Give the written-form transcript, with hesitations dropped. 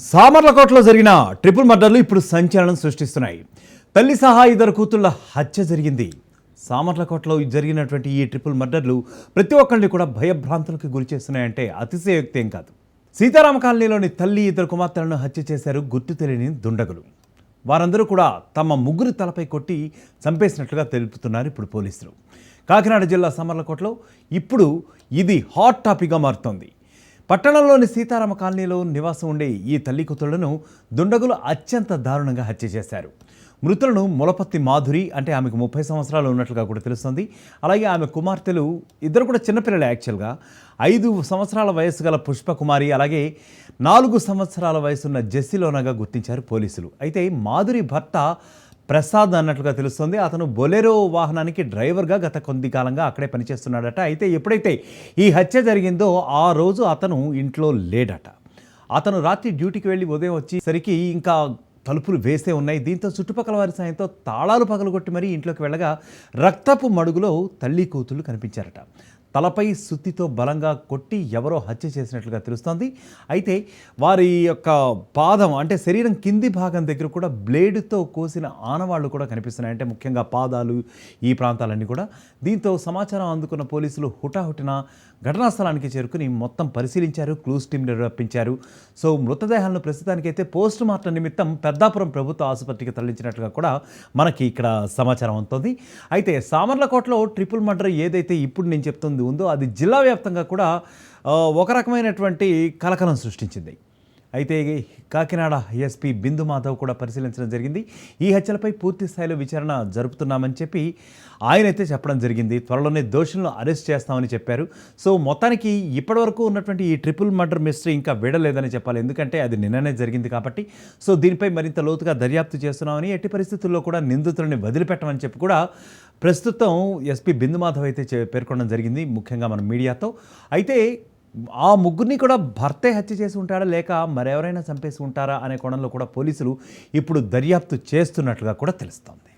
సామర్లకోటలో జరిగిన ట్రిపుల్ మర్డర్లు ఇప్పుడు సంచలనం సృష్టిస్తున్నాయి. తల్లి సహా ఇద్దరు కూతుళ్ల హత్య జరిగింది. సామర్లకోటలో జరిగినటువంటి ఈ ట్రిపుల్ మర్డర్లు ప్రతి ఒక్కరిని కూడా భయభ్రాంతులకు గురి చేస్తున్నాయంటే అతిశయోక్తి ఏం కాదు. సీతారామ కాలనీలోని తల్లి ఇద్దరు కుమార్తెలను హత్య చేశారు గుర్తు తెలియని దుండగులు. వారందరూ కూడా తమ ముగ్గురు తలపై కొట్టి చంపేసినట్లుగా తెలుపుతున్నారు ఇప్పుడు పోలీసులు. కాకినాడ జిల్లా సామర్లకోటలో ఇప్పుడు ఇది హాట్ టాపిక్గా మారుతోంది. పట్టణంలోని సీతారామ కాలనీలో నివాసం ఉండే ఈ తల్లి కూతుళ్లను దుండగులు అత్యంత దారుణంగా హత్య చేశారు. మృతులను ములపత్తి మాధురి, అంటే ఆమెకు 30 సంవత్సరాలు ఉన్నట్లుగా కూడా తెలుస్తుంది. అలాగే ఆమె కుమార్తెలు ఇద్దరు కూడా చిన్నపిల్లలు. యాక్చువల్గా 5 సంవత్సరాల వయసు గల పుష్పకుమారి, అలాగే 4 సంవత్సరాల వయసున్న జెస్సిలోనగా గుర్తించారు పోలీసులు. అయితే మాధురి భర్త ప్రసాద్ అన్నట్లుగా తెలుస్తుంది. అతను బొలెరో వాహనానికి డ్రైవర్గా గత కొద్ది కాలంగా అక్కడే పనిచేస్తున్నాడట. అయితే ఎప్పుడైతే ఈ హత్య జరిగిందో ఆ రోజు అతను ఇంట్లో లేడట. అతను రాత్రి డ్యూటీకి వెళ్ళి ఉదయం వచ్చేసరికి ఇంకా తలుపులు వేసే ఉన్నాయి. దీంతో చుట్టుపక్కల వారి సాయంతో తాళాలు పగలగొట్టి మరీ ఇంట్లోకి వెళ్ళగా రక్తపు మడుగులో తల్లి కూతుళ్ళు కనిపించారట. తలపై సుత్తితో బలంగా కొట్టి ఎవరో హత్య చేసినట్లుగా తెలుస్తోంది. అయితే వారి యొక్క పాదం, అంటే శరీరం కింది భాగం దగ్గర కూడా బ్లేడుతో కోసిన ఆనవాళ్లు కూడా కనిపిస్తున్నాయి. అంటే ముఖ్యంగా పాదాలు, ఈ ప్రాంతాలన్నీ కూడా. దీంతో సమాచారం అందుకున్న పోలీసులు హుటాహుటిన ఘటనా స్థలానికి చేరుకుని మొత్తం పరిశీలించారు, క్లూస్ టీంని రప్పించారు. సో మృతదేహాలను ప్రస్తుతానికైతే పోస్ట్ మార్టం నిమిత్తం పెద్దాపురం ప్రభుత్వ ఆసుపత్రికి తరలించినట్లుగా కూడా మనకి ఇక్కడ సమాచారం అవుతుంది. అయితే సామర్లకోటలో ట్రిపుల్ మర్డర్ ఏదైతే ఇప్పుడు నేను చెప్తుంది ఉందో అది జిల్లా వ్యాప్తంగా కూడా ఒక రకమైనటువంటి కలకలం సృష్టించింది. అయితే కాకినాడ ఎస్పీ బిందు మాధవ్ కూడా పరిశీలించడం జరిగింది. ఈ హత్యలపై పూర్తి స్థాయిలో విచారణ జరుపుతున్నామని చెప్పి ఆయనైతే చెప్పడం జరిగింది. త్వరలోనే దోషులను అరెస్ట్ చేస్తామని చెప్పారు. సో మొత్తానికి ఇప్పటివరకు ఉన్నటువంటి ఈ ట్రిపుల్ మర్డర్ మిస్టరీ ఇంకా వీడలేదని చెప్పాలి. ఎందుకంటే అది నిన్ననే జరిగింది కాబట్టి. సో దీనిపై మరింత లోతుగా దర్యాప్తు చేస్తున్నామని, ఎట్టి పరిస్థితుల్లో కూడా నిందితులని వదిలిపెట్టమని చెప్పి కూడా ప్రస్తుతం ఎస్పీ బిందు మాధవ్ అయితే పేర్కొనడం జరిగింది, ముఖ్యంగా మన మీడియాతో. అయితే ఆ ముగ్గురిని కూడా భర్తే హత్య చేసి ఉంటాడా లేక మరెవరైనా చంపేసి ఉంటారా అనే కోణంలో కూడా పోలీసులు ఇప్పుడు దర్యాప్తు చేస్తున్నట్లుగా కూడా తెలుస్తోంది.